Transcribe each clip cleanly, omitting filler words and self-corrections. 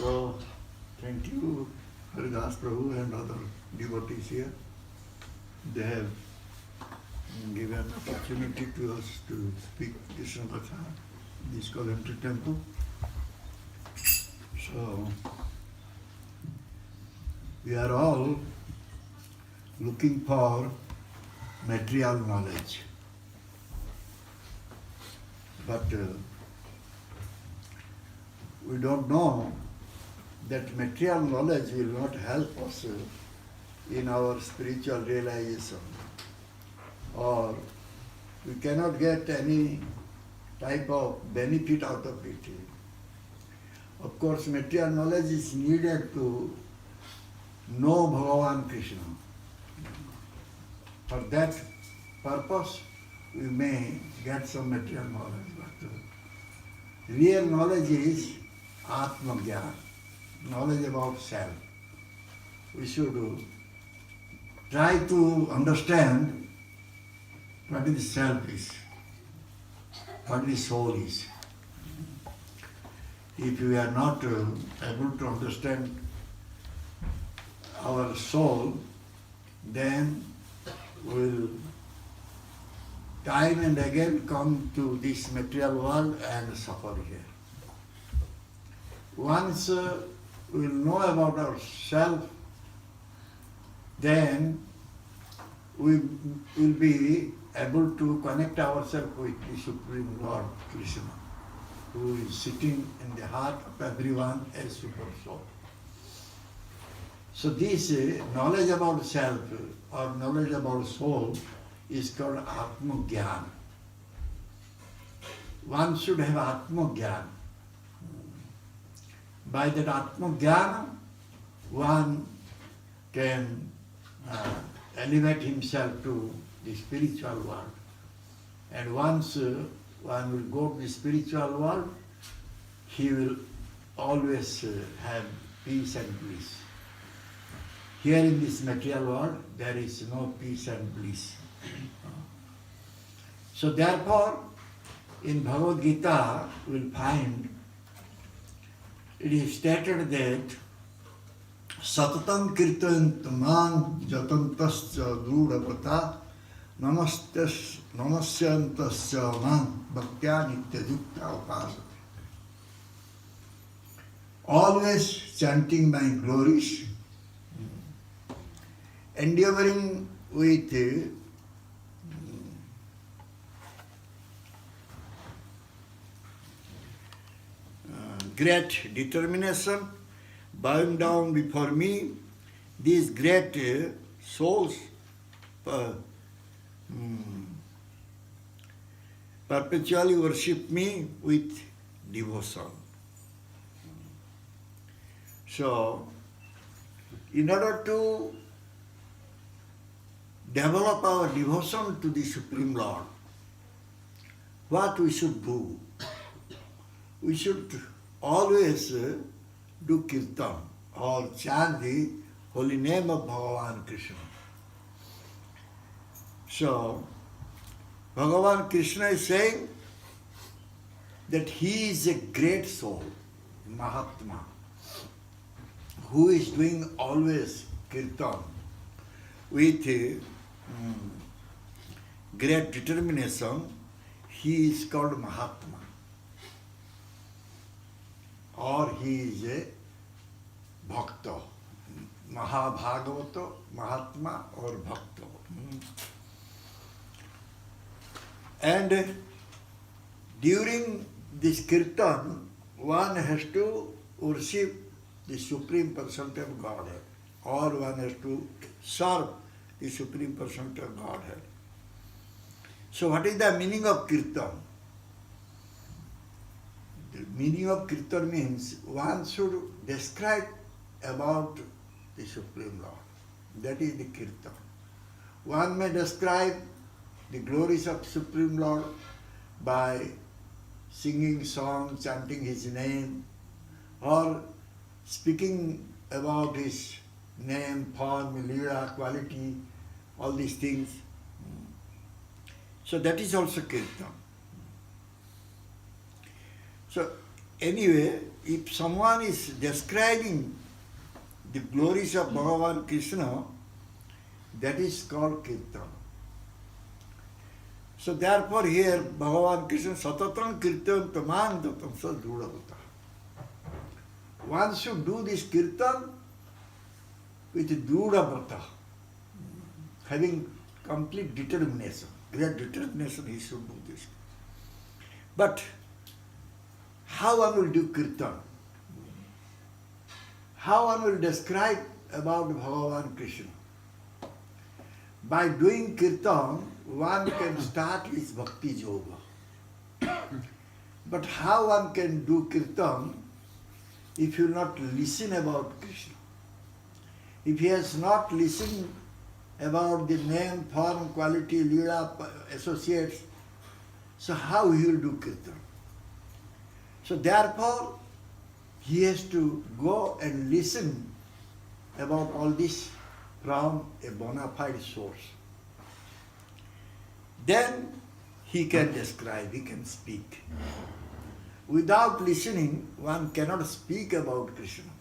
So, thank you, Haridas Prabhu and other devotees here. They have given opportunity to us to speak Krishna Katha in this Coventry temple. So, we are all looking for material knowledge. But we don't know that material knowledge will not help us in our spiritual realization, or we cannot get any type of benefit out of it. Of course, material knowledge is needed to know Bhagavan Krishna. For that purpose, we may get some material knowledge, but real knowledge is Atma Jnana, knowledge about self. We should try to understand what the self is, what the soul is. If we are not able to understand our soul, then we will time and again come to this material world and suffer here. Once we will know about ourselves, then we will be able to connect ourselves with the Supreme Lord Krishna, who is sitting in the heart of everyone as Super Soul. So this knowledge about self or knowledge about soul is called Atma Jnana. One should have Atma Jnana. By that Atma Jnana, one can elevate himself to the spiritual world. And once one will go to the spiritual world, he will always have peace and bliss. Here in this material world, there is no peace and bliss. So therefore, in Bhagavad Gita, we will find it is stated that Satatam kirtantamam jatantasya drudapata namasyantasya man bhaktya nityajukta upasate. Always chanting my glories, endeavoring with great determination, bowing down before me, these great souls perpetually worship me with devotion. So, in order to develop our devotion to the Supreme Lord, what we should do? We should always do kirtan or chant the holy name of Bhagavan Krishna. So, Bhagavan Krishna is saying that he is a great soul, Mahatma, who is doing always kirtan with great determination. He is called Mahatma, or he is a Bhakta, Mahabhagavata, Mahatma or Bhakta. And during this kirtan, one has to worship the Supreme Personality of Godhead, or one has to serve the Supreme Personality of Godhead. So what is the meaning of kirtan? The meaning of kirtan means one should describe about the Supreme Lord. That is the kirtan. One may describe the glories of Supreme Lord by singing songs, chanting his name, or speaking about his name, form, lila, quality, all these things. So that is also kirtan. So anyway, if someone is describing the glories of Bhagavan Krishna, that is called Kirtan. So therefore here Bhagavan Krishna Satatam Kirtan Tamang Datam Sadhudavata. One should do this Kirtan with Dhrudavrata, having complete determination, great determination he should do this. But how one will do Kirtan? How one will describe about Bhagavan Krishna? By doing Kirtan, one can start his Bhakti Yoga. But how one can do Kirtan if you not listen about Krishna? If he has not listened about the name, form, quality, lila, associates, so how he will do Kirtan? So therefore, he has to go and listen about all this from a bona fide source. Then he can describe, he can speak. Without listening, one cannot speak about Krishna.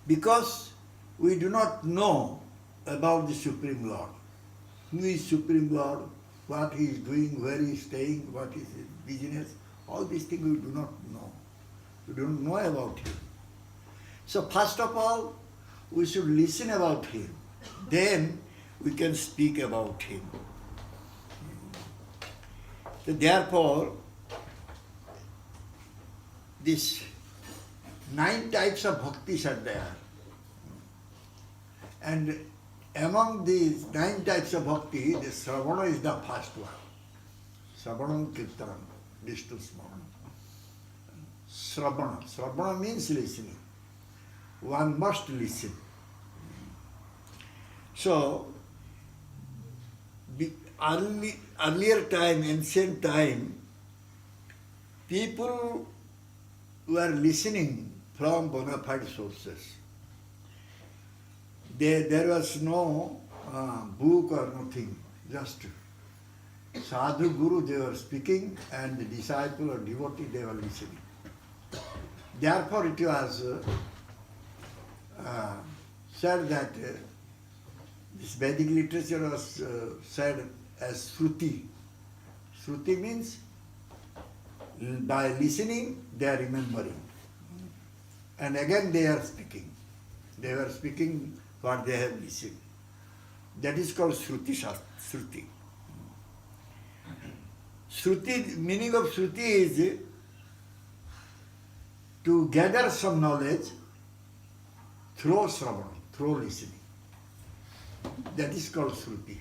Because we do not know about the Supreme Lord. Who is Supreme Lord? What he is doing, where he is staying, what is his business, all these things we do not know. We don't know about him. So first of all, we should listen about him. Then we can speak about him. So therefore, these 9 types of bhaktis are there. And among these 9 types of bhakti, the Sravana is the first one. Sravanam Kirtanam, Vishnu Smaranam. Sravana. Sravana means listening. One must listen. So, earlier time, ancient time, people were listening from bona fide sources. There was no book or nothing, just sadhu guru they were speaking and the disciple or devotee they were listening. Therefore it was said that this Vedic literature was said as Shruti. Shruti means by listening they are remembering. And again they are speaking. They were speaking what they have listened. That is called Shruti Shruti. Shruti, meaning of Shruti is to gather some knowledge through Sravana, through listening. That is called Shruti.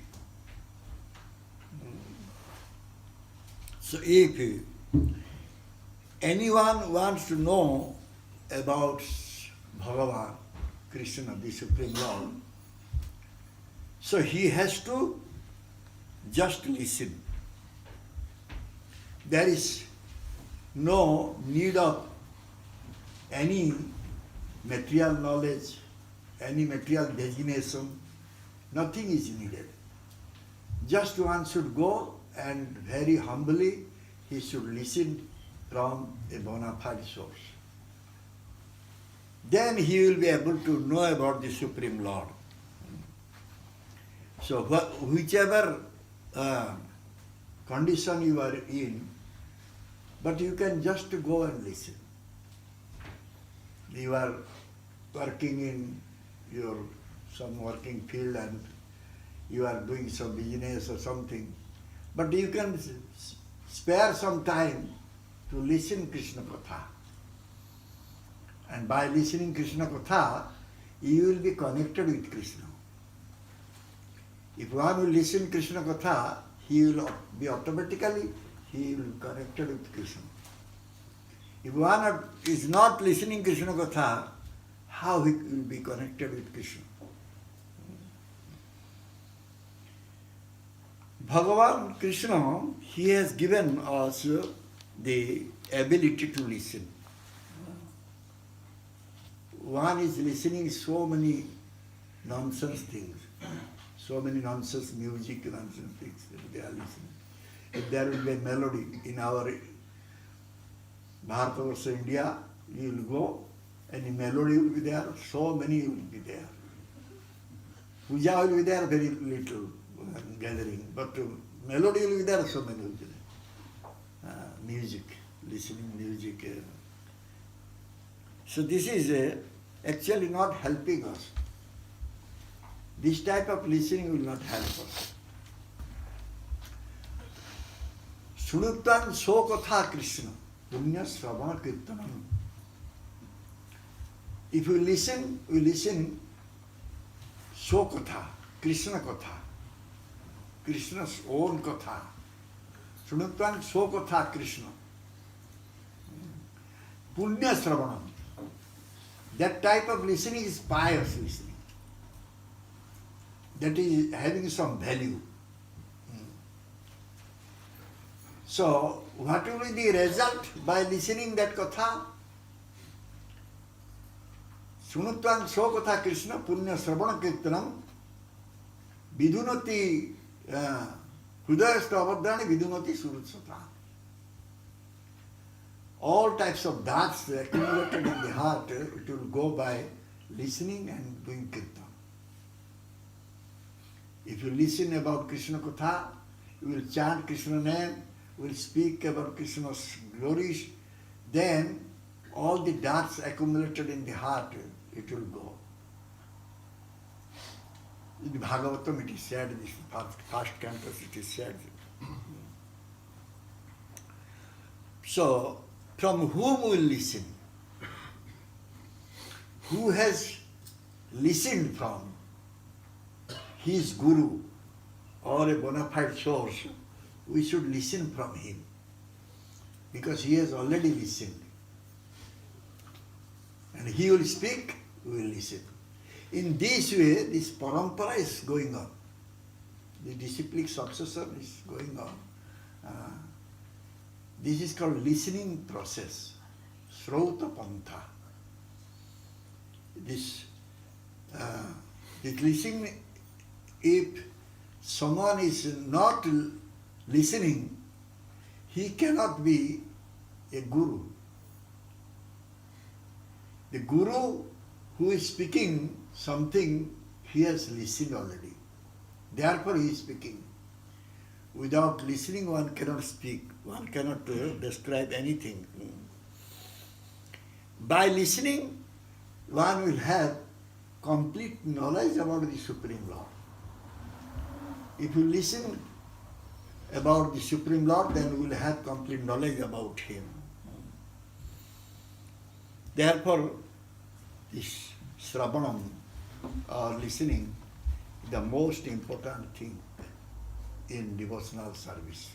So if anyone wants to know about Bhagavan, Krishna, the Supreme Lord, so he has to just listen. There is no need of any material knowledge, any material designation, nothing is needed. Just one should go and very humbly he should listen from a bona fide source. Then he will be able to know about the Supreme Lord. So whichever condition you are in, but you can just go and listen. You are working in your some working field and you are doing some business or something, but you can spare some time to listen Krishna Katha. And by listening Krishna Katha, you will be connected with Krishna. If one will listen Krishna Katha, he will be automatically, he will be connected with Krishna. If one is not listening Krishna Katha, how he will be connected with Krishna? Bhagavan Krishna, he has given us the ability to listen. One is listening so many nonsense things, so many nonsense music, nonsense things they are listening. if there will be a melody in our Bharatavarsha, India, you will go, any melody will be there, so many will be there. Puja will be there, very little gathering, but melody will be there, so many will be there. Music, listening music. So this is actually not helping us. This type of listening will not help us. Sunutvan Sokatha Krishna, Punya Sravana Kirtanam. If we listen Sokatha, Krishna Katha, Krishna's own Katha. Sunutvan Sokatha Krishna. Punya Sravanam. That type of listening is pious listening. That is having some value. So, what will be the result by listening that Katha? Sunutvan Sokatha Krishna Punya Sravana Kirtanam Vidunati Hudayasta Avadhani Vidunati Surutsata. All types of dharts accumulated in the heart, it will go by listening and doing kirtan. If you listen about Krishna Katha, you will chant Krishna name, will speak about Krishna's glories, then all the dharts accumulated in the heart, it will go. In the Bhagavatam it is said, this first cantos it is said. So, from whom will listen? Who has listened from his guru or a bona fide source, we should listen from him, because he has already listened. And he will speak, we will listen. In this way, this parampara is going on. The disciplic succession is going on. This is called listening process, Srauta Pantha. This listening, if someone is not listening, he cannot be a guru. The guru who is speaking something, he has listened already. Therefore he is speaking. Without listening, one cannot speak. One cannot describe anything. By listening, one will have complete knowledge about the Supreme Lord. If you listen about the Supreme Lord, then you will have complete knowledge about Him. Therefore, this Sravanam, or listening, is the most important thing in devotional service.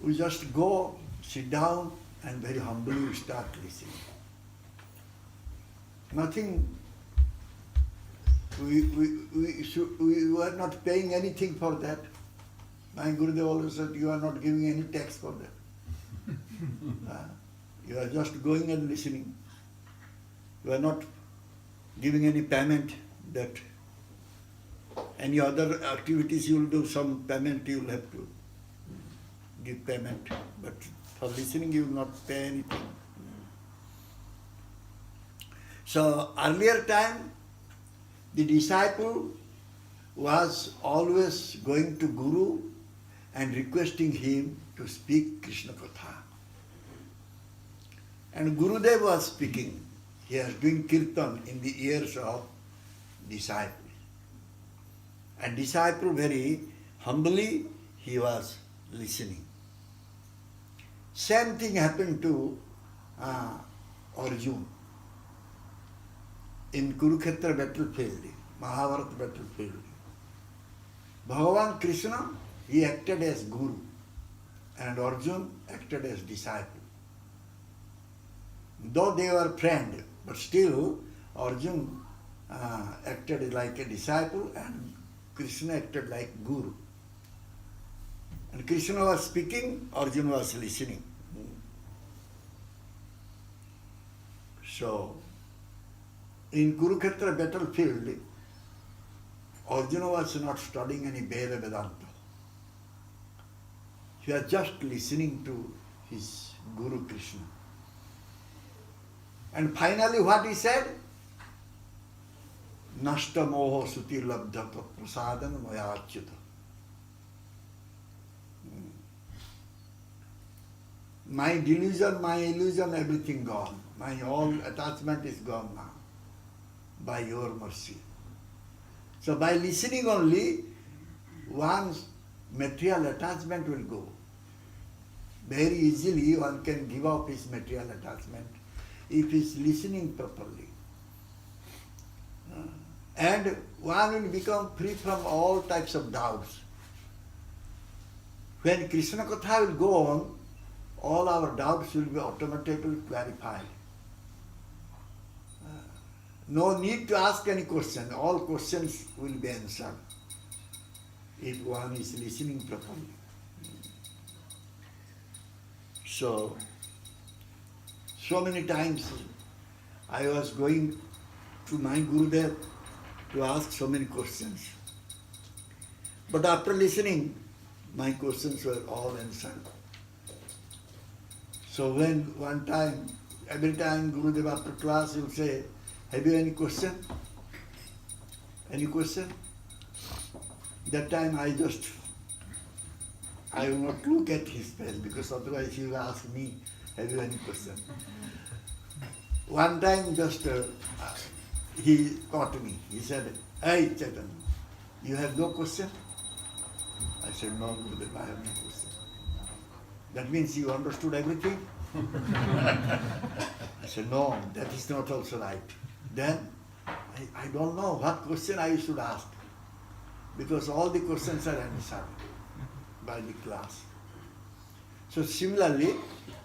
We just go, sit down, and very humbly we start listening. Nothing, we are not paying anything for that. My Gurudev always said, you are not giving any tax for that. You are just going and listening. You are not giving any payment that any other activities you will do, some payment you will have to give payment. But for listening you will not pay anything. So earlier time, the disciple was always going to Guru and requesting him to speak Krishna Katha. And Gurudev was speaking. He was doing kirtan in the ears of disciple. And disciple very humbly, he was listening. Same thing happened to Arjuna. In Kurukshetra battlefield, Mahabharata battlefield. Bhagavan Krishna, he acted as Guru, and Arjuna acted as disciple. Though they were friends, but still Arjuna acted like a disciple and Krishna acted like Guru. And Krishna was speaking, Arjuna was listening. So, in Kurukshetra battlefield, Arjuna was not studying any Veda Vedanta. He was just listening to his Guru Krishna. And finally what he said? Nashta moho suti labdha prasadan maya achyuta. My delusion, my illusion, everything gone. My all attachment is gone now by your mercy. So by listening only, one's material attachment will go. Very easily one can give up his material attachment if he is listening properly. And one will become free from all types of doubts. When Krishna Katha will go on, all our doubts will be automatically clarified. No need to ask any question. All questions will be answered if one is listening properly. So many times I was going to my Gurudev to ask so many questions. But after listening, my questions were all answered. So when one time, every time Gurudev after class he would say, have you any question? Any question? That time I will not look at his face because otherwise he will ask me, have you any question? One time he caught me. He said, hey Chaitanya, you have no question? I said, no Gurudev, I have no question. That means you understood everything? I said, no, that is not also right. Then I don't know what question I should ask because all the questions are answered by the class. So similarly,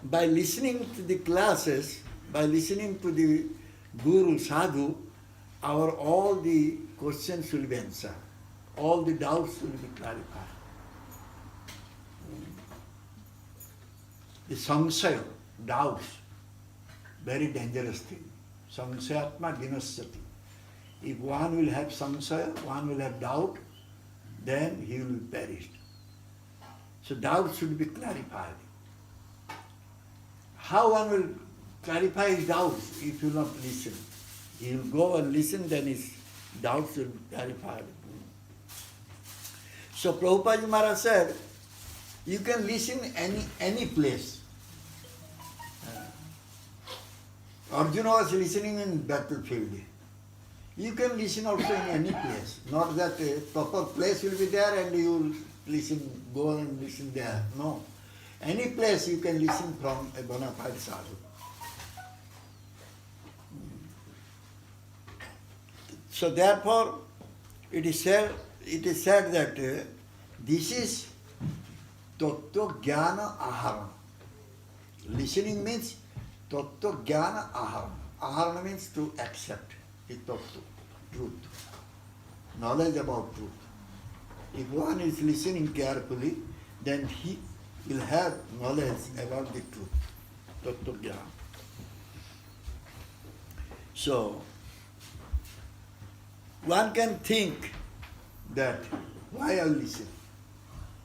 by listening to the classes, by listening to the Guru, Sadhu, all the questions will be answered. All the doubts will be clarified. The samsaya, doubts, very dangerous thing. Samsayatma dinasyati. If one will have samsaya, one will have doubt, then he will perish. So doubt should be clarified. How one will clarify his doubts if he will not listen? He will go and listen, then his doubts will be clarified. So Prabhupada Maharaj said, you can listen any place. Arjuna was listening in battlefield. You can listen also in any place. Not that a proper place will be there and you will listen, go and listen there. No. Any place you can listen from a bona fide sadhu. So therefore, it is said that this is tattva jnana aharana. Listening means tattva jnana aharana. Aharana means to accept the tattva, truth, knowledge about truth. If one is listening carefully, then he will have knowledge about the truth, tattva jnana. So, one can think that why I listen?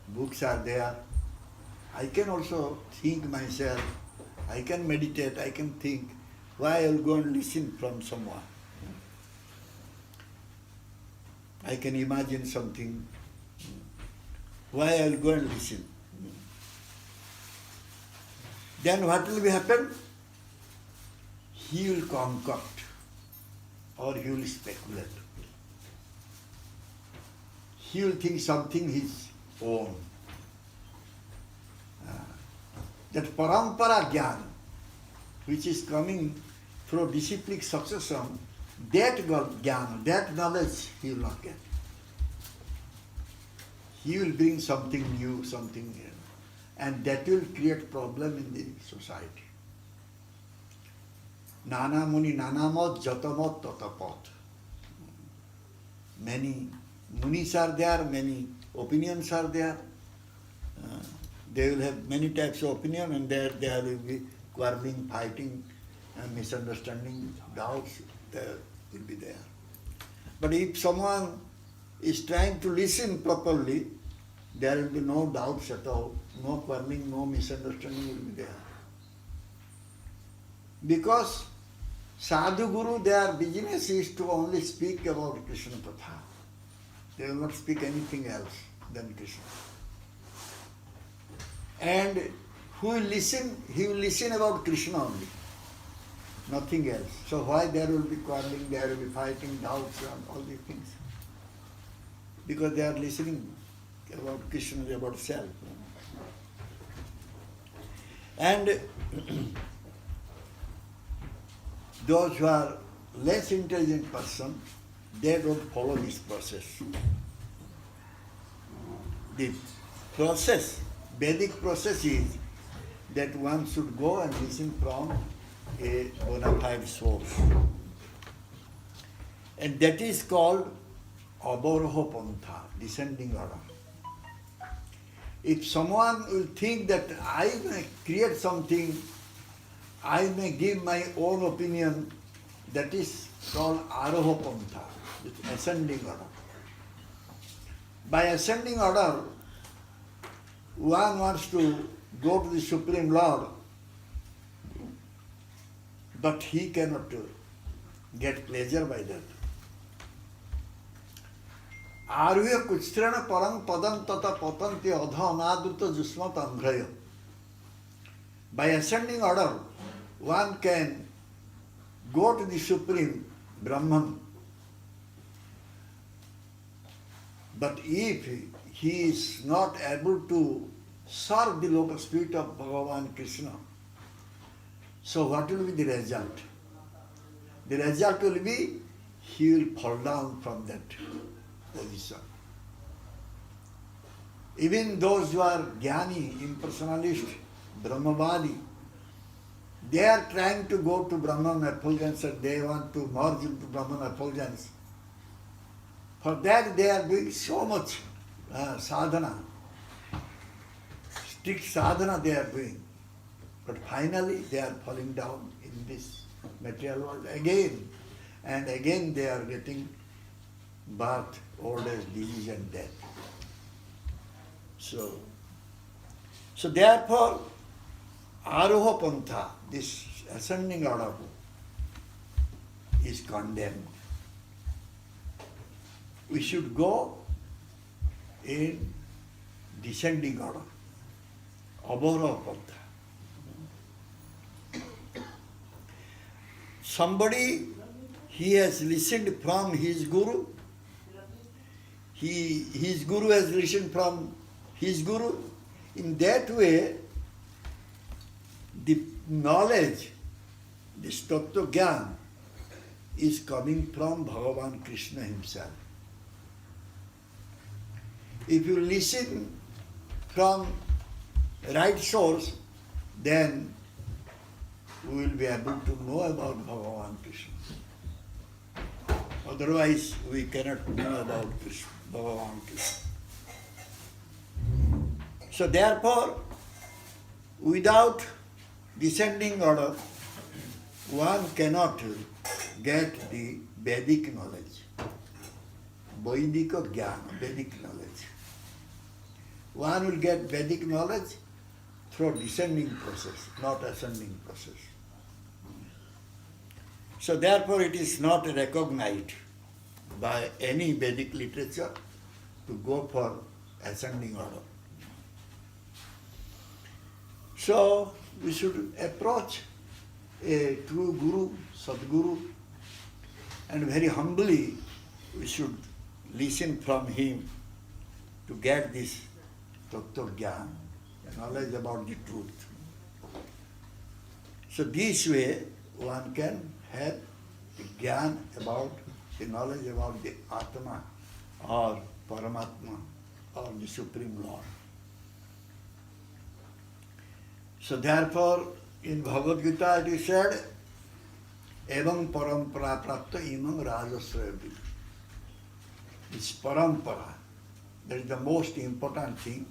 Books are there. I can also think myself. I can meditate. I can think. Why I will go and listen from someone? I can imagine something. Why I will go and listen? Then what will happen? He will concoct or he will speculate. He will think something his own. That parampara jnana, which is coming through disciplic succession, that jnana, that knowledge he will not get. He will bring something new, something new, and that will create problem in the society. Nana muni nanamot jatamot tatapot. Many munis are there, many opinions are there. They will have many types of opinion, and there will be quarreling, fighting, misunderstanding, doubts there will be there. But if someone is trying to listen properly, there will be no doubts at all, no quarreling, no misunderstanding will be there. Because Sadhu Guru, their business is to only speak about Krishna Katha. They will not speak anything else than Krishna. And who will listen? He will listen about Krishna only, nothing else. So why there will be quarreling, there will be fighting, doubts and all these things? Because they are listening about Krishna, about self. And those who are less intelligent person, they don't follow this process. The process, Vedic process is that one should go and listen from a bona fide source. And that is called Aboroho Pantha, descending order. If someone will think that I may create something, I may give my own opinion, that is called Aroho Pantha, ascending order. By ascending order, one wants to go to the Supreme Lord, but he cannot get pleasure by that. Arvya kuchtrana parang padam tata patanti adha anaduta jusmat ambraya. By ascending order, one can go to the Supreme Brahman. But if he is not able to serve the lotus feet of Bhagavan Krishna, so what will be the result? The result will be he will fall down from that position. Even those who are Jnani, impersonalist, Brahmavadi, they are trying to go to Brahman effulgence and they want to merge into Brahman effulgence. For that they are doing so much sadhana, strict sadhana they are doing. But finally they are falling down in this material world again. And again they are getting birth, old age, disease and death. So therefore, Aroha Pantha, this ascending order, is condemned. We should go in descending order, Aboroha Pantha. Somebody, he has listened from his Guru, his Guru has listened from his Guru. In that way, the knowledge, this Tattva Gyan, is coming from Bhagavan Krishna himself. If you listen from right source, then we will be able to know about Bhagavan Krishna. Otherwise, we cannot know about Krishna, Bhagavan Krishna. So therefore, without descending order, one cannot get the Vedic knowledge. Vaidika Jnana, Vedic knowledge. One will get Vedic knowledge through descending process, not ascending process. So therefore it is not recognized by any Vedic literature to go for ascending order. So we should approach a true Guru, Sadguru, and very humbly we should listen from him to get this Tattva Gyan, knowledge about the truth. So this way one can have the Gyan about the knowledge about the Atma or Paramatma or the Supreme Lord. So therefore, in Bhagavad Gita it is said, Evam parampara prapta imam rajasrayavi. It's parampara. That is the most important thing.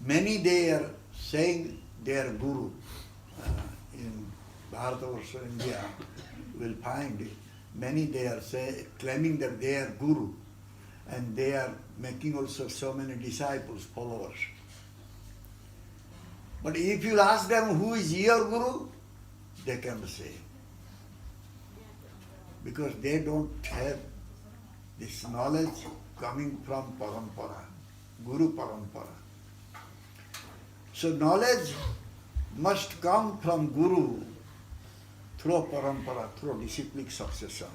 Many they are saying they are Guru. In Bharatavarsha, India, you will find many they are claiming that they are Guru. and they are making also so many disciples, followers. But if you ask them who is your guru, they can't say. Because they don't have this knowledge coming from parampara, guru parampara. So knowledge must come from guru through parampara, through disciplic succession.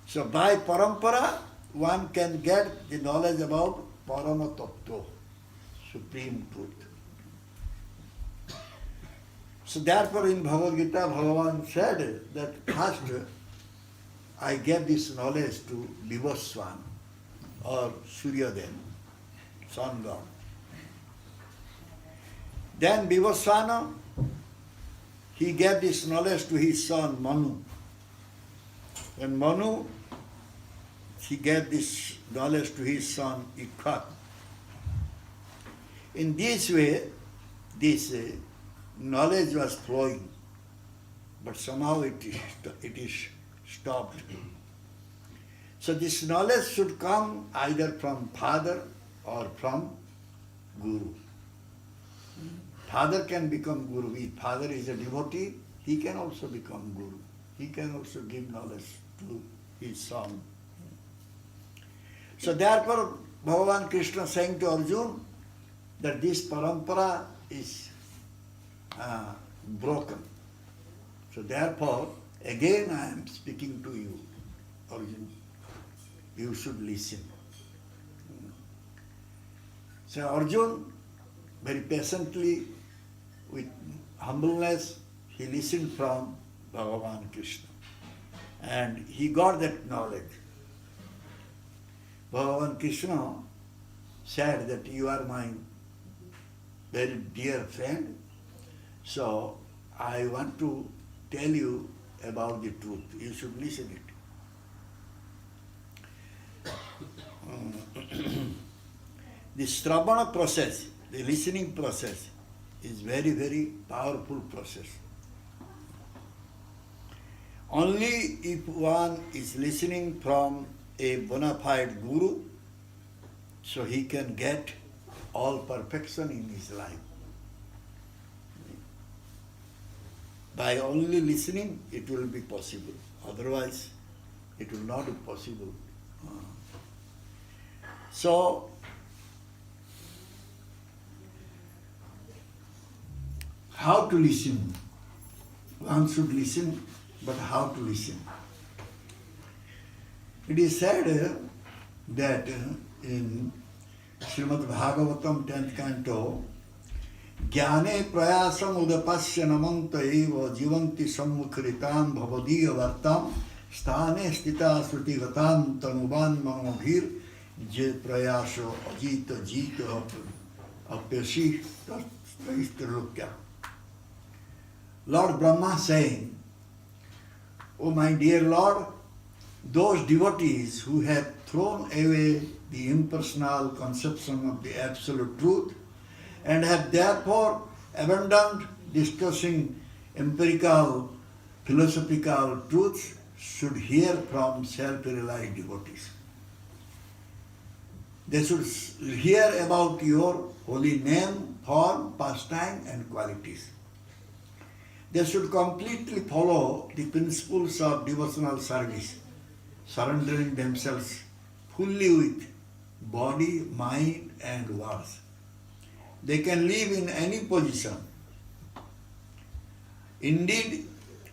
So by parampara, one can get the knowledge about Parama Tattva, Supreme Truth. So therefore in Bhagavad Gita, Bhagavan said that first I gave this knowledge to Vivaswan or Suryadev, sun god. Then Vivaswana, he gave this knowledge to his son Manu. And Manu, he gave this knowledge to his son Ikhat. In this way, this knowledge was flowing, but somehow it is stopped. So this knowledge should come either from father or from guru. Father can become guru. If father is a devotee, he can also become guru. He can also give knowledge to his son. So therefore, Bhagavan Krishna saying to Arjuna that this parampara is broken. So therefore, again I am speaking to you, Arjuna. You should listen. So Arjuna, very patiently, with humbleness, he listened from Bhagavan Krishna. And he got that knowledge. Bhagavan Krishna said that you are my very dear friend, so I want to tell you about the truth. You should listen it. The Shravana process, the listening process, is very, very powerful process. Only if one is listening from a bona fide guru, so he can get all perfection in his life. By only listening, it will be possible. Otherwise, it will not be possible. So, how to listen? One should listen, but how to listen? It is said that in Srimad Bhagavatam 10th canto, Jnane prayasam udapasya namanta eva jivanti sammukritam bhavadiya vartam sthane stita sruti gatam tanuban manobhir je prayaso ajita jita apyasi tasthaistrulukya. Lord Brahma saying, O my dear Lord, those devotees who have thrown away the impersonal conception of the absolute truth and have therefore abandoned discussing empirical, philosophical truths should hear from self-realized devotees. They should hear about your holy name, form, pastime and qualities. They should completely follow the principles of devotional service, surrendering themselves fully with body, mind and words. They can live in any position. Indeed,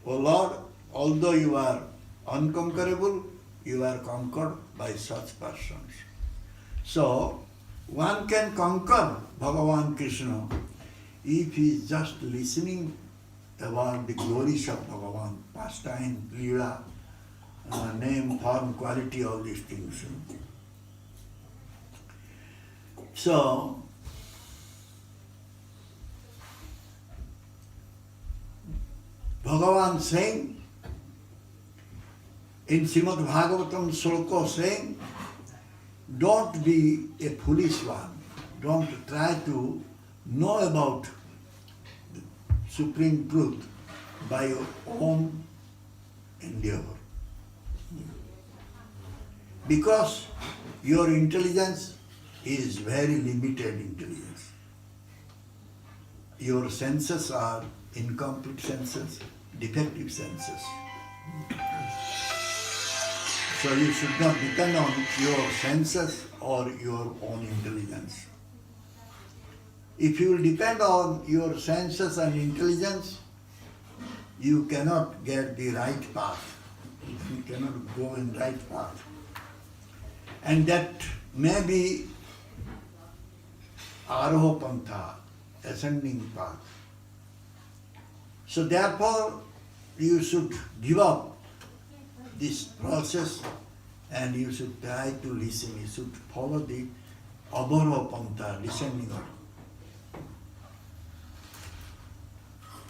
O Lord, although you are unconquerable, you are conquered by such persons. So, one can conquer Bhagavan Krishna if he is just listening about the glories of Bhagavan, pastime, leela, name, form, quality, all these things. So, Bhagavan saying, in Srimad Bhagavatam Sloka saying, don't be a foolish one. Don't try to know about the supreme truth by your own endeavor. Because your intelligence is very limited intelligence. Your senses are incomplete senses, defective senses. So you should not depend on your senses or your own intelligence. If you will depend on your senses and intelligence, you cannot get the right path. You cannot go in right path. And that may be Aroha Pantha, ascending path. So therefore, you should give up this process and you should try to listen. You should follow the Avaroha Pantha, descending order.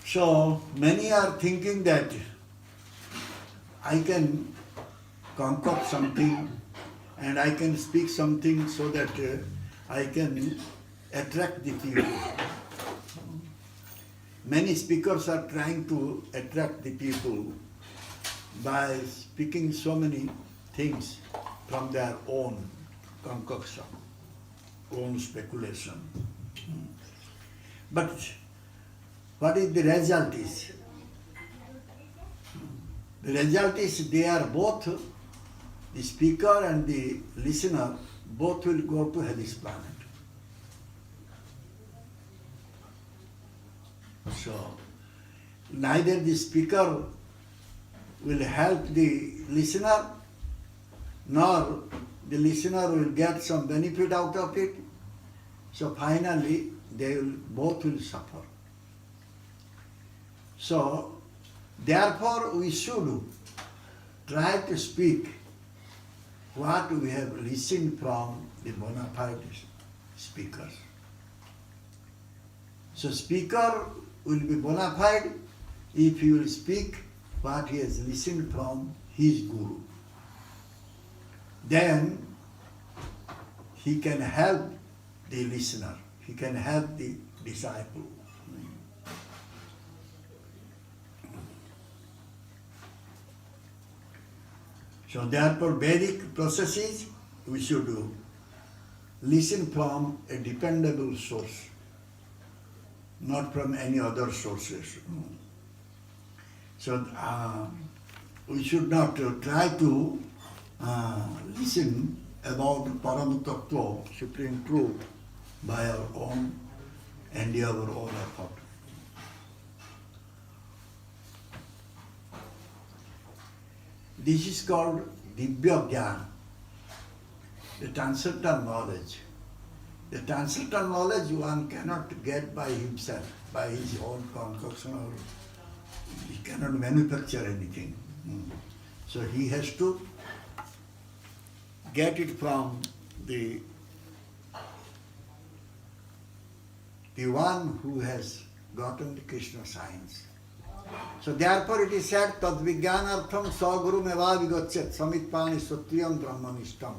So many are thinking that I can concoct something and I can speak something so that I can attract the people. Many speakers are trying to attract the people by speaking so many things from their own concoction, own speculation. But what is the result is? The result is they are both, the speaker and the listener, both will go to Hades planet. So, neither the speaker will help the listener, nor the listener will get some benefit out of it. So finally, both will suffer. So, therefore, we should try to speak what we have listened from the bona fide speakers. So, speaker will be bona fide if he will speak what he has listened from his guru. Then he can help the listener, he can help the disciple. So therefore Vedic processes we should listen from a dependable source, not from any other sources. So we should not try to listen about Param Tattva, Supreme Truth, by our own and our own effort. This is called Divya Jnana, the transcendental knowledge. The transcendental knowledge one cannot get by himself, by his own concoction, or he cannot manufacture anything. So he has to get it from the one who has gotten the Krishna science. So therefore it is said, Tad Vijnanartham Saguru Meva Vigachyat Samitpani Satyam Brahmanishtam.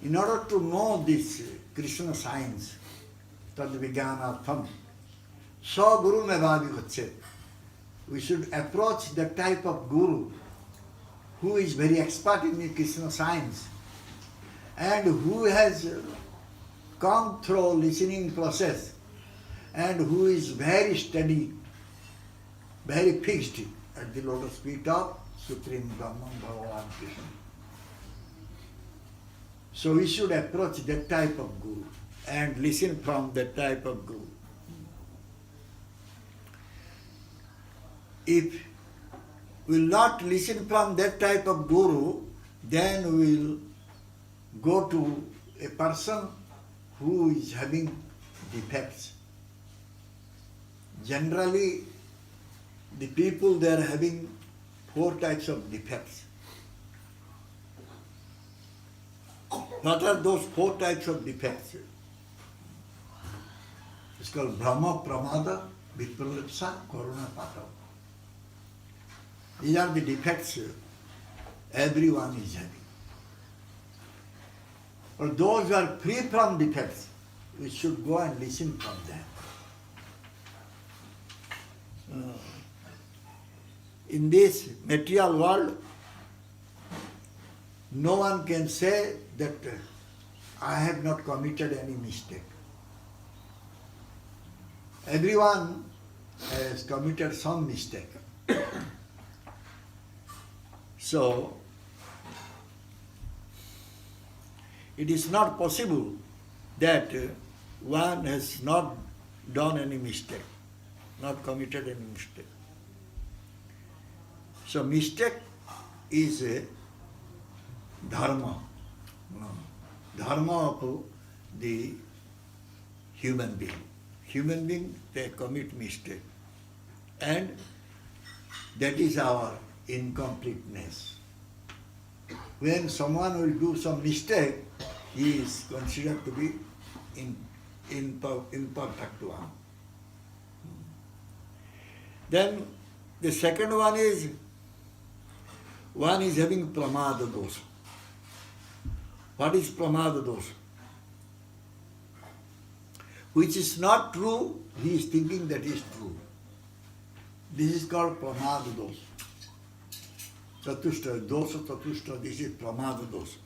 In order to know this Krishna science, Tad Vijnanartham Saguru Meva Vigachyat, we should approach that type of guru who is very expert in the Krishna science and who has come through listening process and who is very steady, very fixed at the lotus feet of Supreme Brahman Bhagavan Krishna. So we should approach that type of guru and listen from that type of guru. If we will not listen from that type of guru, then we will go to a person who is having defects. Generally, the people they are having 4 types of defects. What are those 4 types of defects? It's called Brahma, Pramada, Vipralipsa, Karuna, Pata. These are the defects everyone is having. For those who are free from defects, we should go and listen from them. In this material world, no one can say that I have not committed any mistake. Everyone has committed some mistake. So, it is not possible that one has not done any mistake, not committed any mistake. So mistake is a dharma, dharma of the human being. Human being, they commit mistake. And that is our incompleteness. When someone will do some mistake, he is considered to be imperfect one. Then the second one is having pramada dosha. What is pramada dosha? Which is not true, he is thinking that is true. This is called pramada dosha. Chatushta, dosha chatushta, this is pramada dosha.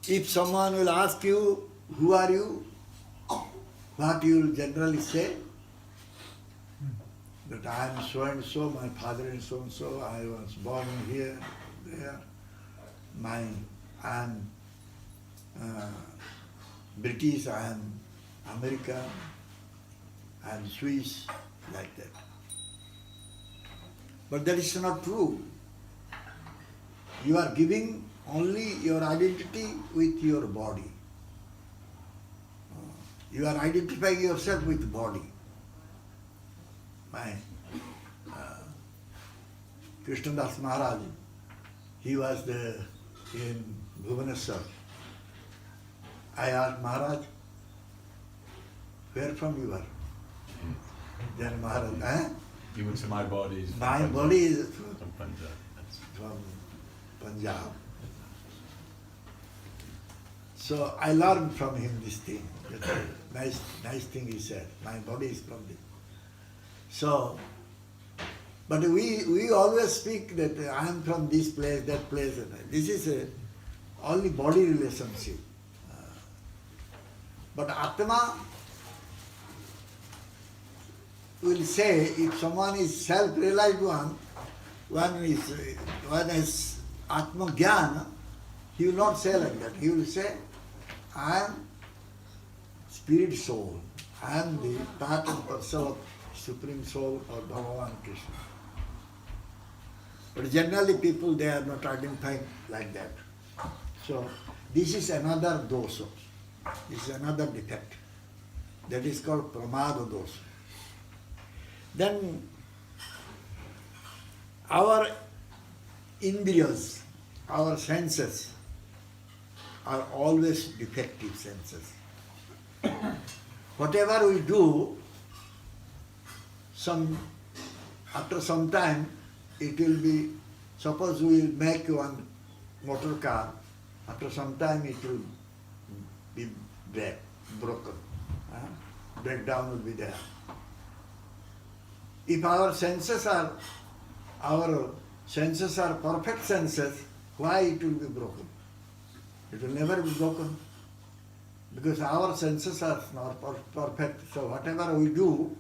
If someone will ask you, who are you? What you will generally say? That I am so and so, my father is so and so, I was born here, there. I am British, I am American, I am Swiss, like that. But that is not true. You are giving only your identity with your body. You are identifying yourself with body. My Krishnadas Maharaj, he was in Bhubaneswar. I asked Maharaj, where from you are? Then Maharaj, You would say my body is from my Punjab. body is From Punjab. That's from Punjab. So I learned from him this thing. That's a nice thing he said. My body is from this. So, but we always speak that I am from this place, that place. This is only body relationship. But Atma will say, if someone is self-realized one has Atma Jnana, he will not say like that. He will say, I am spirit soul. I am the part and parcel of Supreme Soul or Bhagavan Krishna. But generally people, they are not identifying like that. So this is another dosha. This is another defect. That is called pramada dosha. Then our indriyas, our senses, are always defective senses. Whatever we do, after some time, it will be, suppose we will make one motor car, after some time it will be broken. Breakdown will be there. If our senses are perfect senses, why it will be broken? It will never be broken. Because our senses are not perfect. So whatever we do,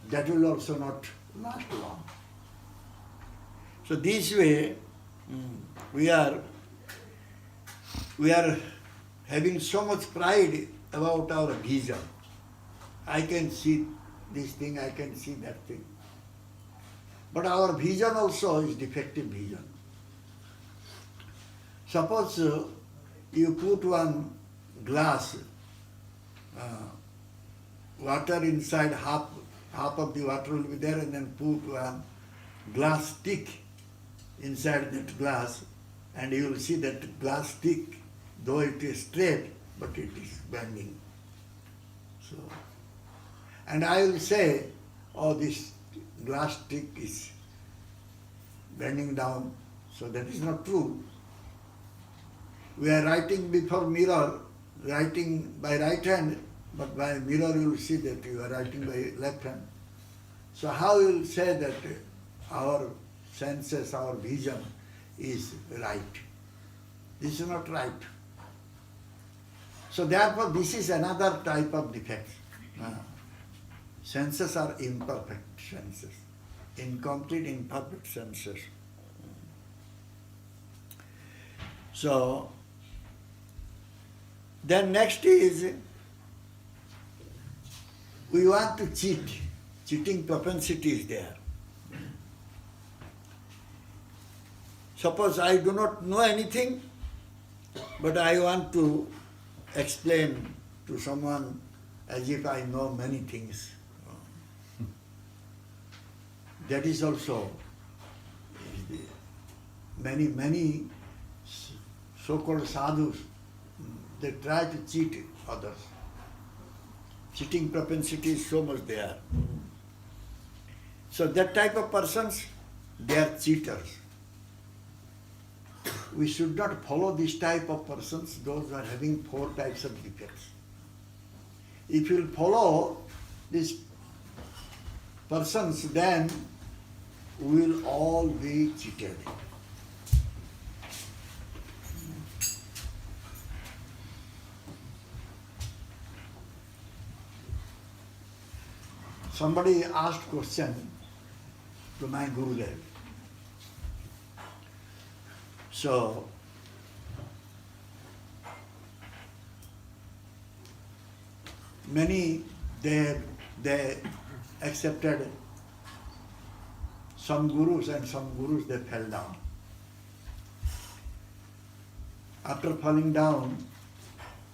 that will also not last long. So this way, we are having so much pride about our vision. I can see this thing, I can see that thing. But our vision also is defective vision. Suppose you put one glass, water inside, half of the water will be there, and then put one glass stick inside that glass, and you will see that glass stick, though it is straight, but it is bending. So, and I will say, oh, this glass stick is bending down, so that is not true. We are writing before mirror, writing by right hand, but by mirror you will see that you are writing by left hand. So how you will say that our senses, our vision is right. This is not right. So therefore this is another type of defect. Senses are imperfect senses, incomplete, imperfect senses. So then next is we want to cheat. Cheating propensity is there. Suppose I do not know anything, but I want to explain to someone as if I know many things. That is also many so-called sadhus, they try to cheat others. Cheating propensity is so much there. So that type of persons, they are cheaters. We should not follow this type of persons, those who are having 4 types of defects. If you will follow these persons, then we will all be cheated. Somebody asked question to my Gurudev. So, many, they accepted some gurus, and some gurus they fell down. After falling down,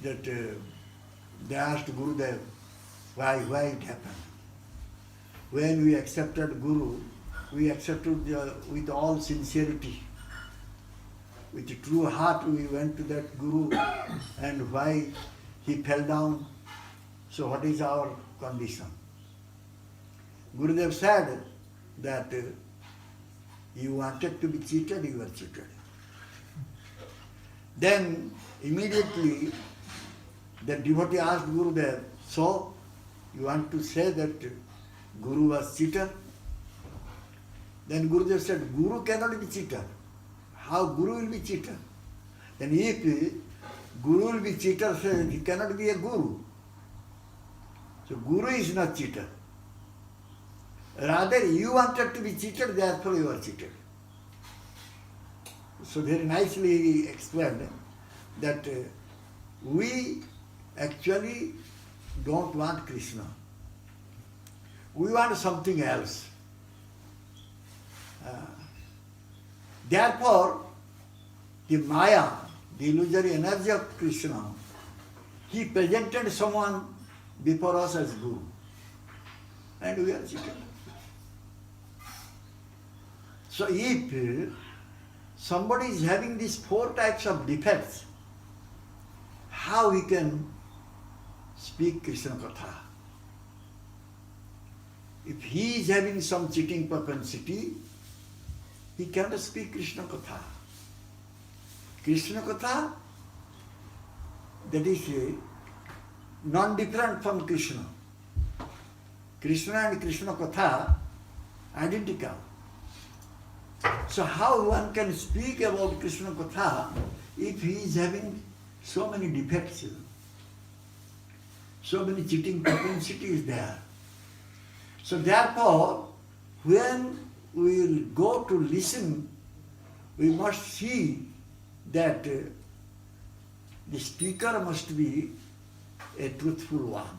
that they asked Gurudev, why it happened. When we accepted Guru, we accepted with all sincerity. With a true heart we went to that Guru, and why he fell down. So what is our condition? Gurudev said that you wanted to be cheated, you were cheated. Then immediately the devotee asked Gurudev, so you want to say that Guru was cheater? Then Gurudev said, Guru cannot be cheater. How Guru will be cheater? Then if Guru will be cheater, he cannot be a Guru. So Guru is not cheater. Rather you wanted to be cheated, therefore you are cheated. So very nicely he explained that we actually don't want Krishna. We want something else. Therefore, the Maya, the illusory energy of Krishna, he presented someone before us as Guru. And we are cheated. So if somebody is having these 4 types of defects, how he can speak Krishna Katha? If he is having some cheating propensity, he cannot speak Krishna Katha. Krishna Katha, that is non-different from Krishna. Krishna and Krishna Katha, identical. So how one can speak about Krishna Katha if he is having so many defects, so many cheating propensities there? So therefore, when we will go to listen, we must see that the speaker must be a truthful one.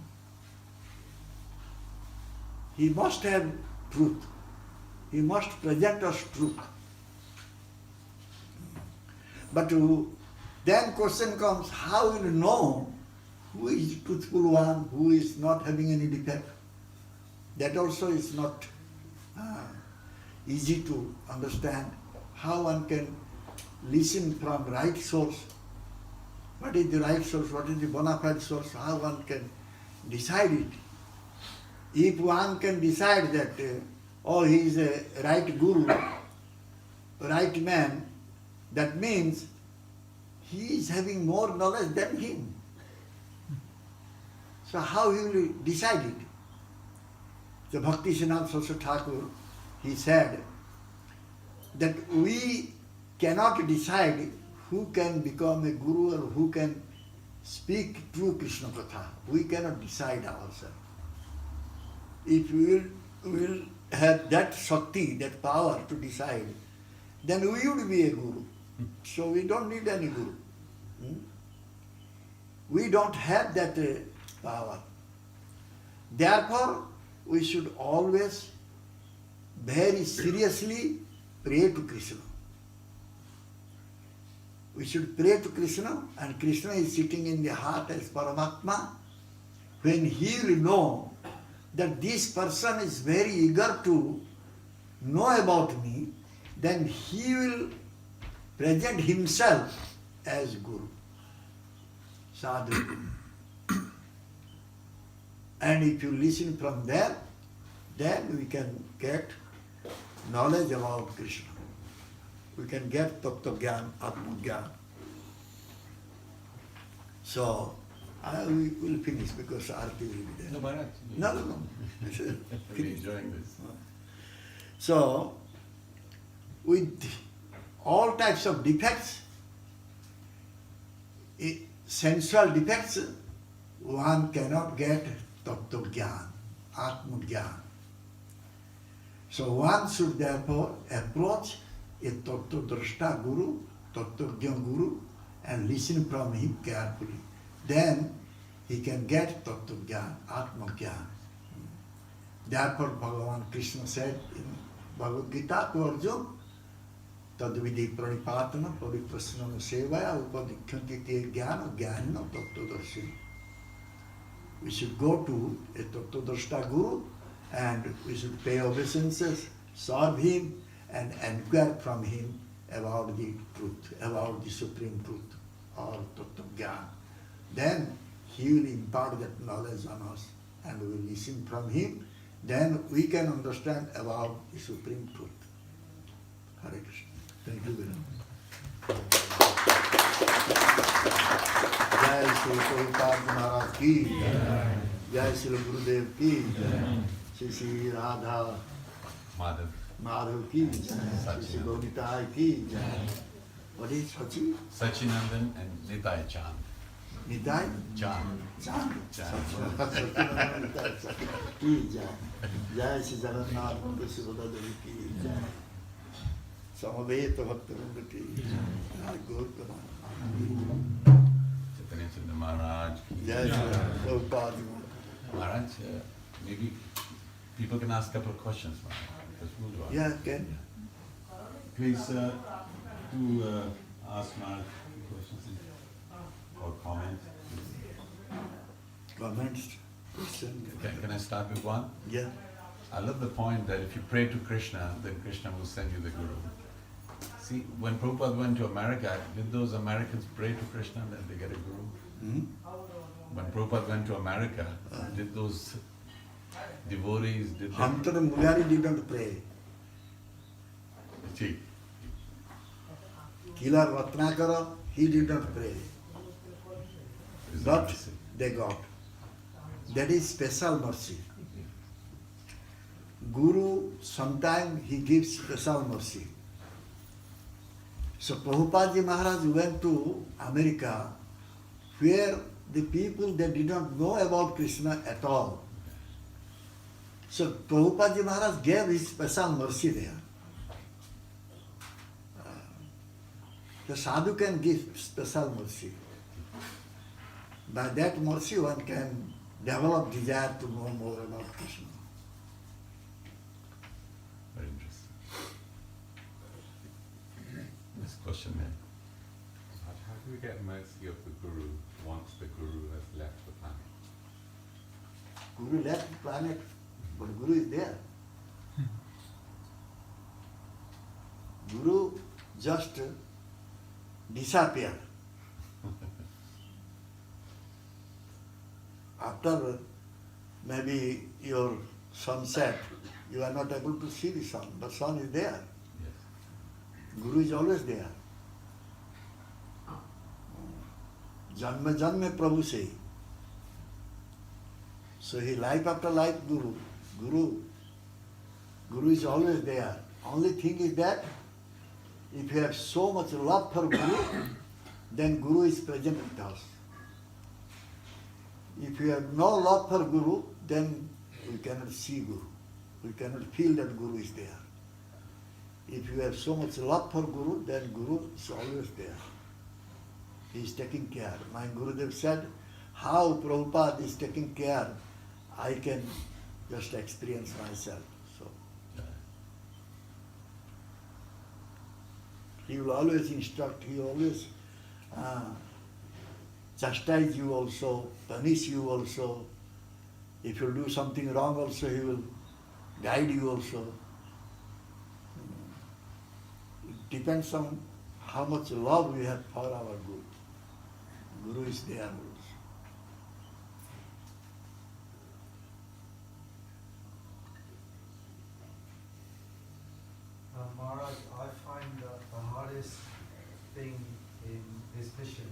He must have truth. He must present us truth. But then question comes, how will you know who is truthful one, who is not having any defect? That also is not easy to understand. How one can listen from right source. What is the right source? What is the bona fide source? How one can decide it? If one can decide that, oh, he is a right guru, right man, that means he is having more knowledge than him. So how he will decide it? So Bhakti Siddhanta Saraswati Thakur, he said that we cannot decide who can become a guru or who can speak true Krishna Katha. We cannot decide ourselves. If we will have that Shakti, that power to decide, then we would be a guru. So we don't need any guru. We don't have that power. Therefore, we should always very seriously pray to Krishna. We should pray to Krishna, and Krishna is sitting in the heart as Paramatma. When he will know that this person is very eager to know about me, then he will present himself as Guru, Sadhu. And if you listen from there, then we can get knowledge about Krishna. We can get Tattva Gyan, Atma Gyan. So, we will finish because Arti will be there. No, Maharaj. No. We're enjoying this. So, with all types of defects, sensual defects, one cannot get Tattva Gyan, Atma Gyan. So one should therefore approach a Tattva Drashta Guru, Tattva Gyan Guru, and listen from him carefully. Then he can get Tattva Gyan, Atma Gyan. Therefore Bhagavan Krishna said in Bhagavad Gita to Arjuna, Tadvidi pranipatana pariprasnana sevaya upadikhanti te jnana jnana tattvadarshi. We should go to a tattvadrashta guru and we should pay obeisances, serve him and inquire from him about the truth, about the supreme truth or tattva jnana. Then he will impart that knowledge on us and we will listen from him. Then we can understand about the supreme truth. Hare Krishna. Thank you very much. Jai Sri Sripad Maharaj ki, Jai Sri Gurudev ki, Sri Radha Madhav ki, Sri Gaunitai ki. What is Sachi? Sachinandan and Nitai Chand. Nitai? Chand. Chand. Chand. Ki Jai. Jai Sri Jagannath Sri ki Jai. Samaveta Bhaktivinoda ki Jai. Gautama. Chaitanya Chandra Maharaj. Jai Sri Prabhupada. Maharaj, maybe people can ask a couple of questions, Maharaj, because we'll do our- Yeah, can. Please do ask Maharaj questions or comments. Comments? Question? Can I start with one? Yeah. I love the point that if you pray to Krishna, then Krishna will send you the Guru. See, when Prabhupada went to America, did those Americans pray to Krishna and then they get a Guru? Hmm? When Prabhupada went to America, did those devotees, did they... Hamtara Mugari didn't pray. See, Killer Ratnakara, he did not pray. is But mercy. they got. That is special mercy. Guru, sometimes he gives special mercy. So Prabhupada Ji Maharaj went to America where the people, they did not know about Krishna at all. So Prabhupada Ji Maharaj gave his special mercy there. The sadhu can give special mercy. By that mercy one can develop desire to know more about Krishna. Very interesting. This question there. How do we get mercy of the Guru once the Guru has left the planet? Guru left the planet, but Guru is there. Guru just disappeared. After maybe your sunset, you are not able to see the sun, but sun is there. Yes. Guru is always there. Janma janma Prabhu say. So he life after life Guru. Guru is always there. Only thing is that If you have so much love for Guru, then Guru is present with us. If you have no love for Guru, then we cannot see Guru. We cannot feel that Guru is there. If you have so much love for Guru, then Guru is always there. He is taking care. My Gurudev said, how Prabhupada is taking care, I can just experience myself. So he will always instruct, he will always chastise you also, punish you also. If you do something wrong also, he will guide you also. It depends on how much love we have for our Guru. Guru is there also. Maharaj, I find that the hardest thing in this mission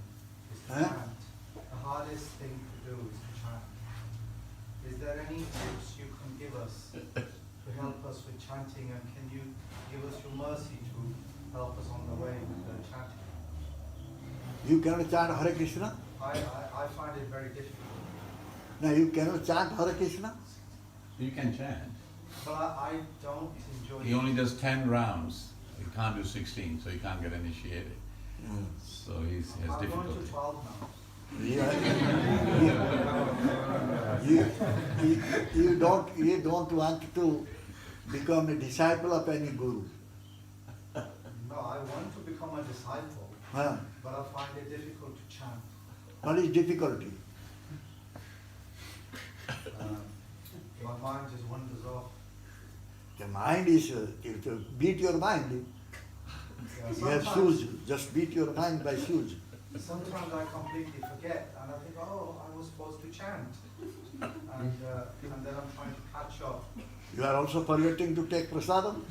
is to chant. The hardest thing to do is to chant. Is there any tips you can give us to help us with chanting, and can you give us your mercy to help us on the way with the chanting? You cannot chant Hare Krishna? I find it very difficult. No, you cannot chant Hare Krishna? You can chant. But I don't enjoy He only does 10 rounds. He can't do 16, so he can't get initiated. So he has I'm going difficulty. to 12 now. You don't want to become a disciple of any guru. No, I want to become a disciple, Huh? but I find it difficult to chant. What is difficulty? My mind just wanders off. The mind is, you to beat your mind. Yeah, You have sometimes- shoes, just beat your mind by shoes. Sometimes I completely forget and I think, oh, I was supposed to chant. And then I'm trying to catch up. You are also forgetting to take prasadam.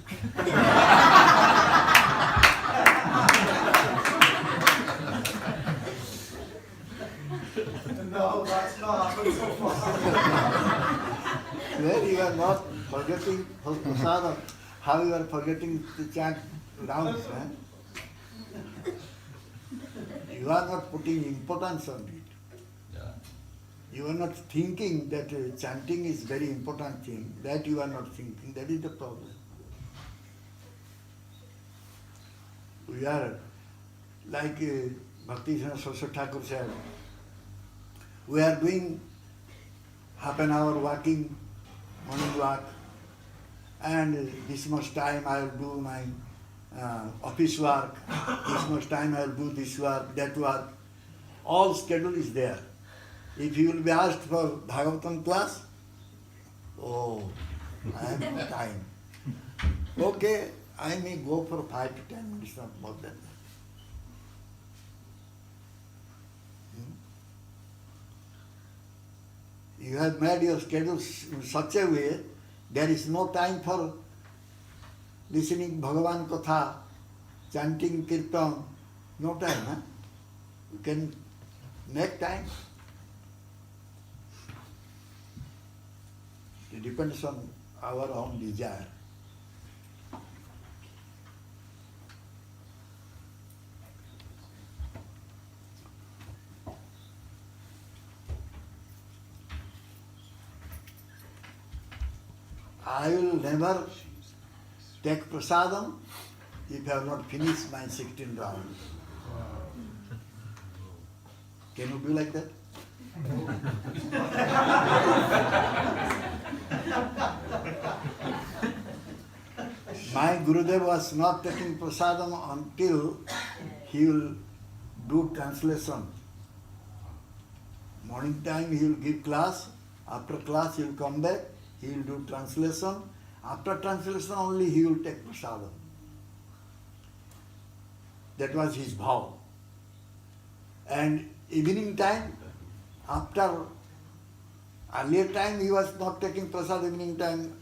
No, that's not happened so far. Where you are not forgetting for prasadam, how you are forgetting to chant rounds, eh? You are not putting importance on it. Yeah. You are not thinking that chanting is very important thing. That you are not thinking. That is the problem. We are like Bhakti Saraswati Thakur said, we are doing half an hour walking, morning walk, and this much time I will do my office work, this much time I will do this work, that work. All schedule is there. If you will be asked for Bhagavatam class, oh, I have no time. Okay, I may go for 5 to 10 minutes, not more than that. You have made your schedules in such a way, there is no time for listening Bhagavan Katha, chanting Kirtan, no time. Huh? You can make time. It depends on our own desire. I will never take prasadam if I have not finished my 16 rounds. Can you be like that? My Gurudev was not taking prasadam until he will do translation. Morning time he will give class, after class he will come back, he will do translation. After translation only he will take prasadam. That was his vow. And evening time, after earlier time he was not taking prasad evening time.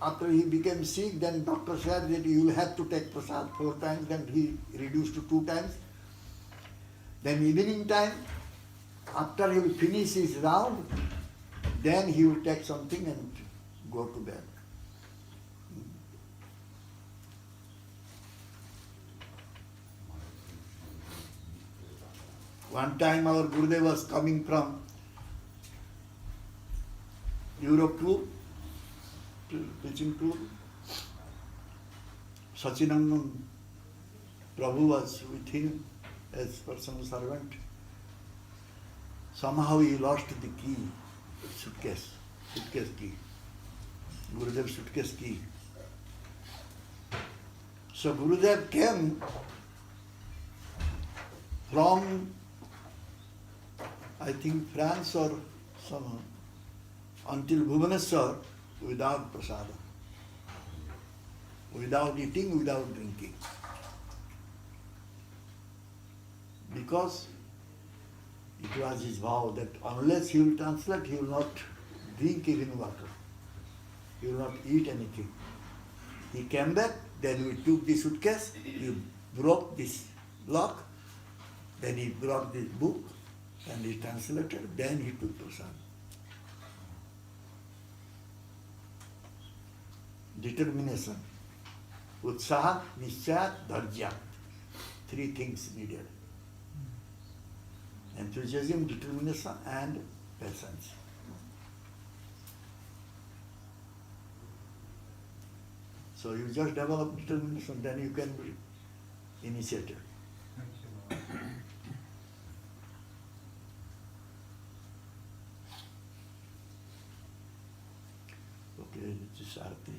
After he became sick, then doctor said that you will have to take prasad 4 times, then he reduced to 2 times. Then evening time, after he will finish his round, then he will take something and go to bed. One time our Gurudev was coming from Europe to preaching tour. Sachinandan Prabhu was with him as personal servant. Somehow he lost the key, suitcase key, Gurudev's suitcase key. So Gurudev came from, I think, France or some, until Bhubaneswar without prasada, without eating, without drinking. Because it was his vow that unless he will translate, he will not drink even water. He will not eat anything. He came back, then we took the suitcase, he broke this lock, then he brought this book and he translated, then he took prasad. Determination. Utsaha, Nishcha, Dharja. 3 things needed. Enthusiasm, determination and patience. So you just develop determination, then you can be initiated. Thank you, Lord. Okay, this is Arati.